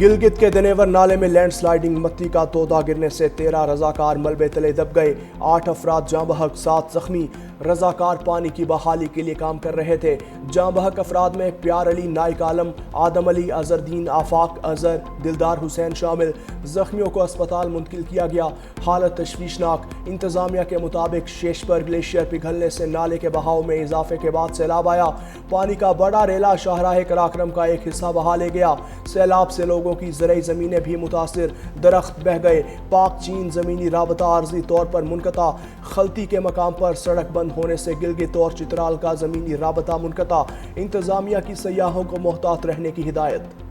گلگت کے دنیور نالے میں لینڈ سلائیڈنگ مٹی کا تودا گرنے سے 13 رضاکار ملبے تلے دب گئے، 8 افراد جاں بحق 7 زخمی۔ رضاکار پانی کی بحالی کے لیے کام کر رہے تھے۔ جاں بحق افراد میں پیار علی، نائک عالم، آدم علی، اظہر دین، آفاق اظہر، دلدار حسین شامل۔ زخمیوں کو اسپتال منتقل کیا گیا، حالت تشویشناک۔ انتظامیہ کے مطابق شیشپر گلیشیئر پگھلنے سے نالے کے بہاؤ میں اضافے کے بعد سیلاب آیا۔ پانی کا بڑا ریلا شاہراہ قراقرم کا ایک حصہ بہا لے گیا۔ سیلاب سے لوگوں کی زرعی زمینیں بھی متاثر، درخت بہہ گئے۔ پاک چین زمینی رابطہ عارضی طور پر منقطع۔ خلطی کے مقام پر سڑک بند ہونے سے گلگت اور چترال کا زمینی رابطہ منقطع۔ انتظامیہ کی سیاحوں کو محتاط رہنے کی ہدایت۔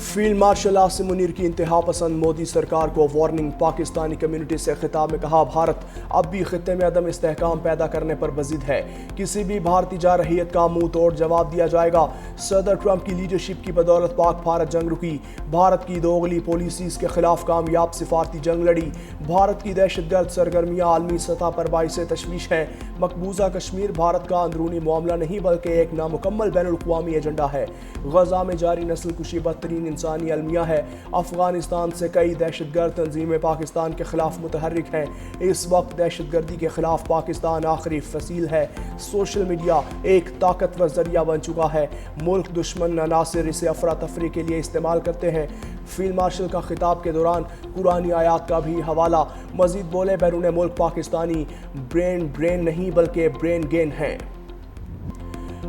فیلڈ مارشل عاصم منیر کی انتہا پسند مودی سرکار کو وارننگ۔ پاکستانی کمیونٹی سے خطاب میں کہا، بھارت اب بھی خطے میں عدم استحکام پیدا کرنے پر بضد ہے، کسی بھی بھارتی جارحیت کا منہ توڑ جواب دیا جائے گا۔ صدر ٹرمپ کی لیڈرشپ کی بدولت پاک بھارت جنگ رکی، بھارت کی دوغلی پالیسیز کے خلاف کامیاب سفارتی جنگ لڑی۔ بھارت کی دہشت گرد سرگرمیاں عالمی سطح پر باعث تشویش ہیں۔ مقبوضہ کشمیر بھارت کا اندرونی معاملہ نہیں بلکہ ایک نامکمل بین الاقوامی ایجنڈا ہے۔ غزہ میں جاری نسل کشی بدترین انسانی المیہ ہے۔ افغانستان سے کئی دہشت گرد تنظیمیں پاکستان کے خلاف متحرک ہیں۔ اس وقت دہشت گردی کے خلاف پاکستان آخری فصیل ہے۔ سوشل میڈیا ایک طاقتور ذریعہ بن چکا ہے۔ ملک دشمن عناصر اسے افراتفری کے لیے استعمال کرتے ہیں۔ فیلڈ مارشل کا خطاب کے دوران قرآنی آیات کا بھی حوالہ۔ مزید بولے، بیرون ملک پاکستانی برین نہیں بلکہ برین گین ہیں۔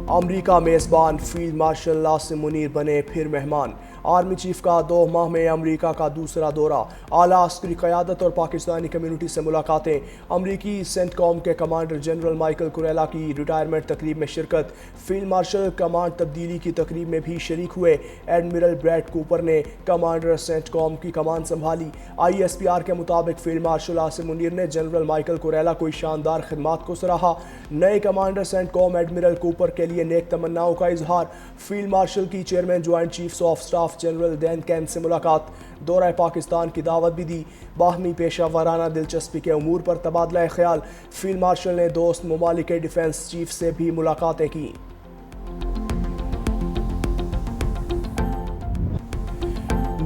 امریکہ میزبان، فیلڈ مارشل عاصم منیر بنے پھر مہمان۔ آرمی چیف کا 2 ماہ میں امریکہ کا دوسرا دورہ، اعلیٰ عسکری قیادت اور پاکستانی کمیونٹی سے ملاقاتیں۔ امریکی سینٹ کام کے کمانڈر جنرل مائیکل کوریلا کی ریٹائرمنٹ تقریب میں شرکت۔ فیلڈ مارشل کمانڈ تبدیلی کی تقریب میں بھی شریک ہوئے۔ ایڈمرل بریڈ کوپر نے کمانڈر سینٹ کام کی کمان سنبھالی۔ ISPR کے مطابق فیلڈ مارشل عاصم منیر نے جنرل مائیکل کوریلا کو شاندار خدمات کو سراہا۔ نئے commander CENTCOM admiral Cooper کے لیے نیک تمناؤں کا اظہار۔ فیلڈ مارشل کی chairman joint chiefs of staff general Dan Caine سے ملاقات، دورہ پاکستان کی دعوت بھی دی۔ باہمی پیشہ ورانہ دلچسپی کے امور پر تبادلہ خیال۔ فیلڈ مارشل نے دوست ممالک کے ڈیفنس چیف سے بھی ملاقاتیں کیں۔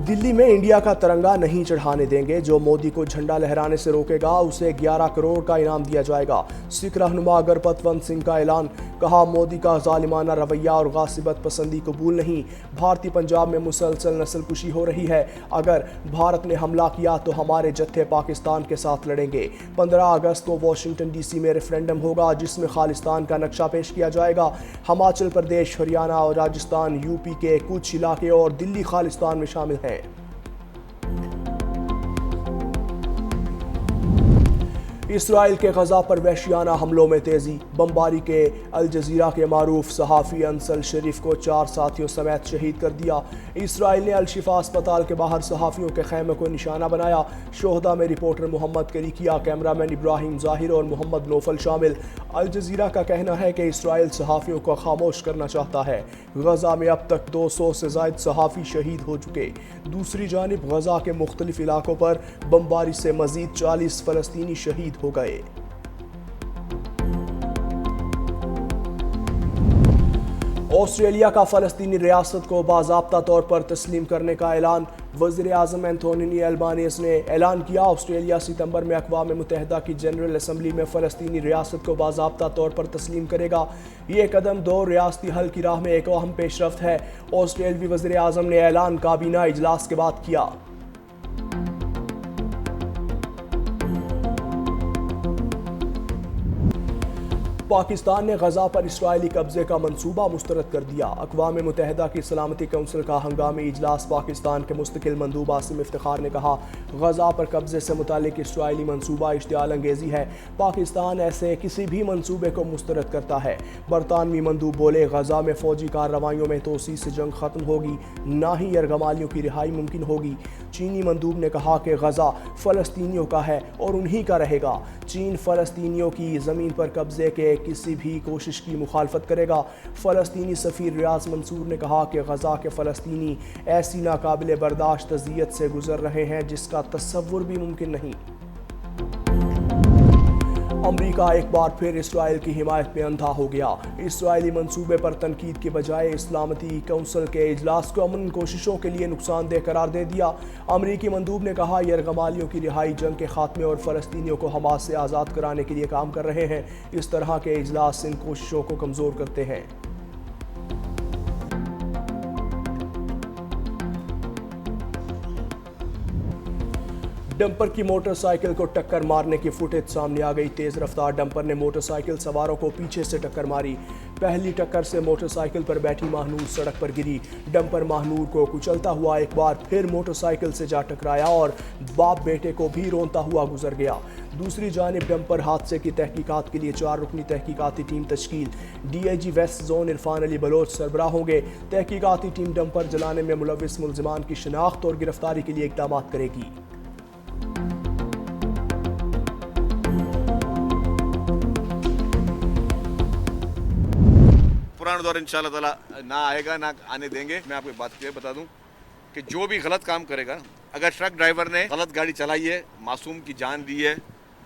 دلی میں انڈیا کا ترنگا نہیں چڑھانے دیں گے، جو مودی کو جھنڈا لہرانے سے روکے گا اسے 11 کروڑ کا انعام دیا جائے گا۔ سکھ رہنما گرپت ونت سنگھ کا اعلان، کہا مودی کا ظالمانہ رویہ اور غاصبت پسندی قبول نہیں۔ بھارتی پنجاب میں مسلسل نسل کشی ہو رہی ہے، اگر بھارت نے حملہ کیا تو ہمارے جتھے پاکستان کے ساتھ لڑیں گے۔ 15 اگست کو واشنگٹن DC میں ریفرینڈم ہوگا جس میں خالستان کا نقشہ پیش کیا جائے گا۔ ہماچل پردیش، ہریانہ اور راجستھان، UP کے کچھ علاقے اور دلی خالستان میں شامل ہیں۔ اسرائیل کے غزہ پر وحشیانہ حملوں میں تیزی، بمباری کے الجزیرہ کے معروف صحافی انسل شریف کو 4 ساتھیوں سمیت شہید کر دیا۔ اسرائیل نے الشفا اسپتال کے باہر صحافیوں کے خیمے کو نشانہ بنایا۔ شہداء میں رپورٹر محمد کریکیا، کیمرامین ابراہیم ظاہر اور محمد نوفل شامل۔ الجزیرہ کا کہنا ہے کہ اسرائیل صحافیوں کو خاموش کرنا چاہتا ہے۔ غزہ میں اب تک 200 سے زائد صحافی شہید ہو چکے۔ دوسری جانب غزہ کے مختلف علاقوں پر بمباری سے مزید 40 فلسطینی شہید ہو گئے۔ آسٹریلیا کا فلسطینی ریاست کو باضابطہ طور پر تسلیم کرنے کا اعلان۔ وزیر اعظم اینتھونی البانیز نے اعلان کیا، آسٹریلیا ستمبر میں اقوام متحدہ کی جنرل اسمبلی میں فلسطینی ریاست کو باضابطہ طور پر تسلیم کرے گا۔ یہ قدم 2 ریاستی حل کی راہ میں ایک اہم پیش رفت ہے، آسٹریلوی وزیر اعظم نے اعلان کابینہ اجلاس کے بعد کیا۔ پاکستان نے غزہ پر اسرائیلی قبضے کا منصوبہ مسترد کر دیا۔ اقوام متحدہ کی سلامتی کونسل کا ہنگامی اجلاس، پاکستان کے مستقل مندوب عاصم افتخار نے کہا، غزہ پر قبضے سے متعلق اسرائیلی منصوبہ اشتعال انگیزی ہے۔ پاکستان ایسے کسی بھی منصوبے کو مسترد کرتا ہے۔ برطانوی مندوب بولے، غزہ میں فوجی کارروائیوں میں توسیع سے جنگ ختم ہوگی، نہ ہی یرغمالیوں کی رہائی ممکن ہوگی۔ چینی مندوب نے کہا کہ غزہ فلسطینیوں کا ہے اور انہی کا رہے گا۔ چین فلسطینیوں کی زمین پر قبضے کے کسی بھی کوشش کی مخالفت کرے گا۔ فلسطینی سفیر ریاض منصور نے کہا کہ غزہ کے فلسطینی ایسی ناقابل برداشت اذیت سے گزر رہے ہیں جس کا تصور بھی ممکن نہیں۔ امریکہ ایک بار پھر اسرائیل کی حمایت میں اندھا ہو گیا۔ اسرائیلی منصوبے پر تنقید کے بجائے اسلامتی کونسل کے اجلاس کو امن کوششوں کے لیے نقصان دہ قرار دے دیا۔ امریکی مندوب نے کہا یرغمالیوں کی رہائی جنگ کے خاتمے اور فلسطینیوں کو حماس سے آزاد کرانے کے لیے کام کر رہے ہیں۔ اس طرح کے اجلاس ان کوششوں کو کمزور کرتے ہیں۔ ڈمپر کی موٹر سائیکل کو ٹکر مارنے کی فوٹیج سامنے آ گئی۔ تیز رفتار ڈمپر نے موٹر سائیکل سواروں کو پیچھے سے ٹکر ماری۔ پہلی ٹکر سے موٹر سائیکل پر بیٹھی ماہنور سڑک پر گری۔ ڈمپر ماہنور کو کچلتا ہوا ایک بار پھر موٹر سائیکل سے جا ٹکرایا اور باپ بیٹے کو بھی رونتا ہوا گزر گیا۔ دوسری جانب ڈمپر حادثے کی تحقیقات کے لیے 4 رکنی تحقیقاتی ٹیم تشکیل۔ D I G west zone Irfan Ali Baloch سربراہ ہوں گے۔ تحقیقاتی ٹیم ڈمپر جلانے میں ملوث ملزمان کی شناخت اور گرفتاری کے لیے اقدامات کرے گی۔ پرانا دور انشاءاللہ تعالی نہ آئے گا، نہ آنے دیں گے۔ میں آپ کو بات یہ بتا دوں کہ جو بھی غلط کام کرے گا، اگر ٹرک ڈرائیور نے غلط گاڑی چلائی ہے، معصوم کی جان دی ہے،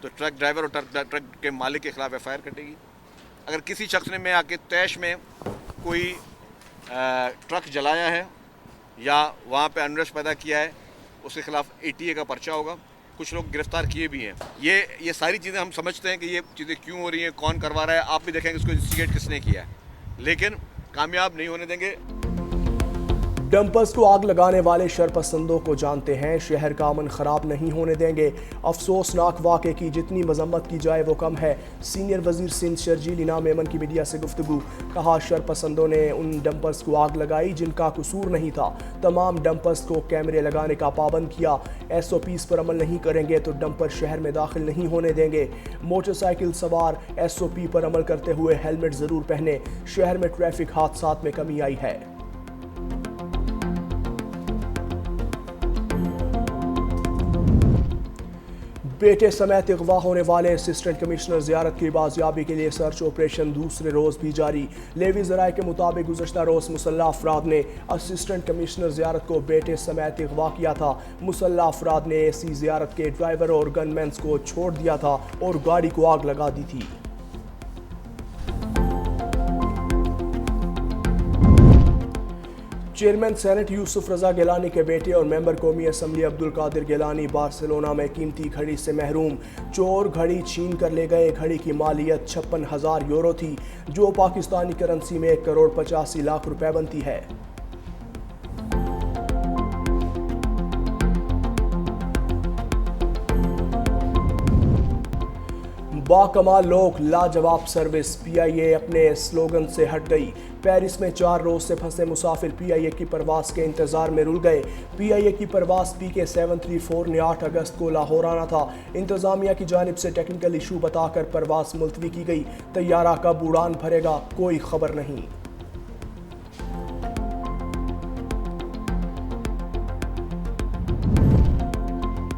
تو ٹرک ڈرائیور اور ٹرک کے مالک کے خلاف ایف آئی آر کٹے گی۔ اگر کسی شخص نے میں آ کے طیش میں کوئی ٹرک جلایا ہے یا وہاں پہ انرس پیدا کیا ہے، اس کے خلاف ATA کا پرچہ ہوگا۔ کچھ لوگ گرفتار کیے بھی ہیں۔ یہ ساری چیزیں ہم سمجھتے ہیں کہ یہ چیزیں کیوں ہو رہی ہیں، کون کروا رہا ہے۔ آپ بھی دیکھیں کہ اس کو انویسٹیگیٹ کس نے کیا ہے، لیکن کامیاب نہیں ہونے دیں گے۔ ڈمپرز کو آگ لگانے والے شرپسندوں کو جانتے ہیں، شہر کا امن خراب نہیں ہونے دیں گے۔ افسوسناک واقعے کی جتنی مذمت کی جائے وہ کم ہے۔ سینئر وزیر سندھ شرجیل انعام ایمن کی میڈیا سے گفتگو۔ کہا شرپسندوں نے ان ڈمپرز کو آگ لگائی جن کا قصور نہیں تھا۔ تمام ڈمپرز کو کیمرے لگانے کا پابند کیا۔ SOPs پر عمل نہیں کریں گے تو ڈمپر شہر میں داخل نہیں ہونے دیں گے۔ موٹر سائیکل سوار SOP پر عمل کرتے ہوئے ہیلمٹ ضرور پہنے۔ شہر میں ٹریفک حادثات میں کمی آئی ہے۔ بیٹے سمیت اغوا ہونے والے اسسٹنٹ کمشنر زیارت کی بازیابی کے لیے سرچ آپریشن دوسرے روز بھی جاری۔ لیوی ذرائع کے مطابق گزشتہ روز مسلح افراد نے اسسٹنٹ کمشنر زیارت کو بیٹے سمیت اغوا کیا تھا۔ مسلح افراد نے AC زیارت کے ڈرائیور اور گن مینز کو چھوڑ دیا تھا اور گاڑی کو آگ لگا دی تھی۔ چیئرمین سینٹ یوسف رضا گیلانی کے بیٹے اور ممبر قومی اسمبلی عبدالقادر گیلانی بارسلونا میں قیمتی گھڑی سے محروم۔ چور گھڑی چھین کر لے گئے۔ گھڑی کی مالیت 56,000 یورو تھی، جو پاکستانی کرنسی میں 1,85,00,000 روپے بنتی ہے۔ باکمال لوگ لاجواب سروس۔ PIA اپنے سلوگن سے ہٹ گئی۔ پیرس میں 4 روز سے پھنسے مسافر PIA کی پرواز کے انتظار میں رل گئے۔ PIA کی پرواز PK 734 نے 8 اگست کو لاہور آنا تھا۔ انتظامیہ کی جانب سے ٹیکنیکل ایشو بتا کر پرواز ملتوی کی گئی۔ طیارہ کب اڑان بھرے گا، کوئی خبر نہیں۔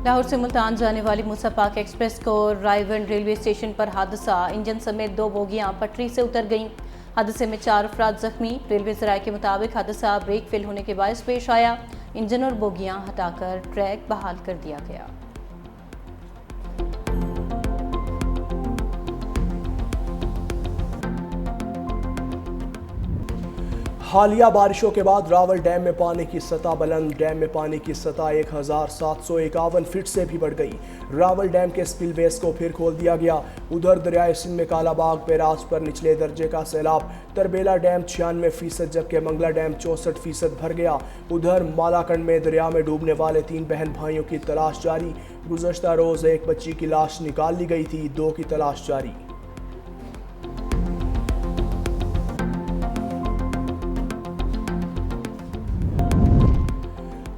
لاہور سے ملتان جانے والی موسیٰ پاک ایکسپریس کو رائیون ریلوے اسٹیشن پر حادثہ۔ انجن سمیت 2 بوگیاں پٹری سے اتر گئیں۔ حادثے میں 4 افراد زخمی۔ ریلوے ذرائع کے مطابق حادثہ بریک فیل ہونے کے باعث پیش آیا۔ انجن اور بوگیاں ہٹا کر ٹریک بحال کر دیا گیا۔ حالیہ بارشوں کے بعد راول ڈیم میں پانی کی سطح بلند۔ ڈیم میں پانی کی سطح 1,751 فٹ سے بھی بڑھ گئی۔ راول ڈیم کے سپل ویز کو پھر کھول دیا گیا۔ ادھر دریائے سندھ میں کالا باغ بیراج پر نچلے درجے کا سیلاب۔ تربیلا ڈیم 96% جبکہ منگلہ ڈیم 64% بھر گیا۔ ادھر مالاکنڈ میں دریا میں ڈوبنے والے 3 بہن بھائیوں کی تلاش جاری۔ گزشتہ روز ایک بچی کی لاش نکال لی گئی تھی، 2 کی تلاش جاری۔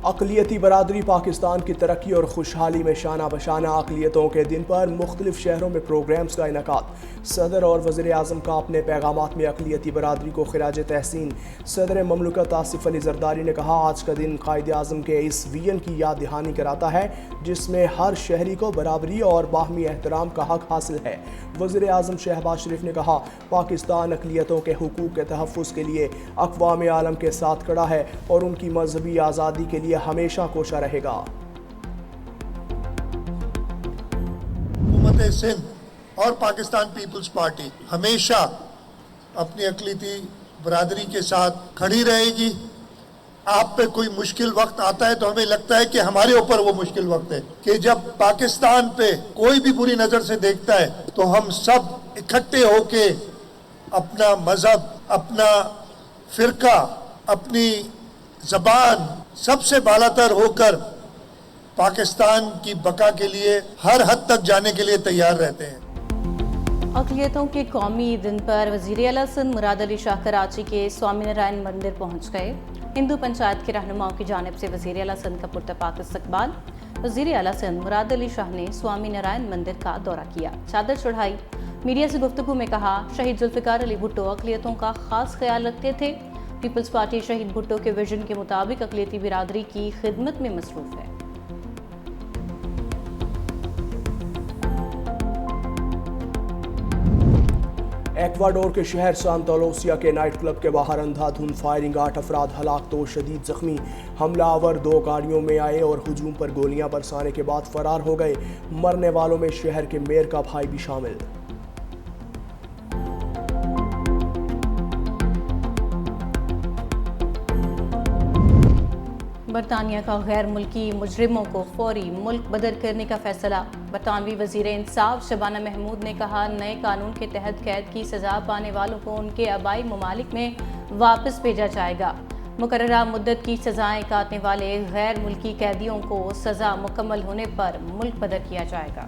اقلیتی برادری پاکستان کی ترقی اور خوشحالی میں شانہ بشانہ۔ اقلیتوں کے دن پر مختلف شہروں میں پروگرامز کا انعقاد۔ صدر اور وزیر اعظم کا اپنے پیغامات میں اقلیتی برادری کو خراج تحسین۔ صدر مملکت آصف علی زرداری نے کہا آج کا دن قائد اعظم کے اس ویژن کی یاد دہانی کراتا ہے جس میں ہر شہری کو برابری اور باہمی احترام کا حق حاصل ہے۔ وزیر اعظم شہباز شریف نے کہا پاکستان اقلیتوں کے حقوق کے تحفظ کے لیے اقوام عالم کے ساتھ کھڑا ہے اور ان کی مذہبی آزادی کے لیے ہمیشہ کوشاں رہے گا۔ حکومت سندھ اور پاکستان پیپلز پارٹی ہمیشہ اپنی اقلیتی برادری کے ساتھ کھڑی رہے گی. آپ پہ کوئی مشکل وقت آتا ہے تو ہمیں لگتا ہے کہ ہمارے اوپر وہ مشکل وقت ہے کہ جب پاکستان پہ کوئی بھی بری نظر سے دیکھتا ہے تو ہم سب اکٹھے ہو کے اپنا مذہب، اپنا فرقہ، اپنی زبان سب سے بالا تر ہو کر پاکستان کی بقا کے لیے ہر حد تک جانے کے لیے تیار رہتے ہیں. اقلیتوں کے قومی دن پر وزیر اعلیٰ سندھ مراد علی شاہ کراچی کے سوامی نارائن مندر پہنچ گئے. ہندو پنچایت کے رہنماؤں کی جانب سے وزیر اعلیٰ سندھ کا پرتپاک استقبال. وزیر اعلیٰ سندھ مراد علی شاہ نے سوامی نارائن مندر کا دورہ کیا، چادر چڑھائی. میڈیا سے گفتگو میں کہا شہید ذوالفقار علی بھٹو اقلیتوں کا خاص خیال رکھتے تھے. پیپلز پارٹی شہید بھٹو کے ویژن کے مطابق اقلیتی برادری کی خدمت میں مصروف ہے. ایکواڈور کے شہر سانتا لوسیا کے نائٹ کلب کے باہر اندھا دھند فائرنگ، 8 افراد ہلاک تو شدید زخمی. حملہ آور 2 گاڑیوں میں آئے اور ہجوم پر گولیاں برسانے کے بعد فرار ہو گئے. مرنے والوں میں شہر کے میئر کا بھائی بھی شامل. برطانیہ کا غیر ملکی مجرموں کو فوری ملک بدر کرنے کا فیصلہ. برطانوی وزیر انصاف شبانہ محمود نے کہا نئے قانون کے تحت قید کی سزا پانے والوں کو ان کے آبائی ممالک میں واپس بھیجا جائے گا. مقررہ مدت کی سزائیں کاٹنے والے غیر ملکی قیدیوں کو سزا مکمل ہونے پر ملک بدر کیا جائے گا.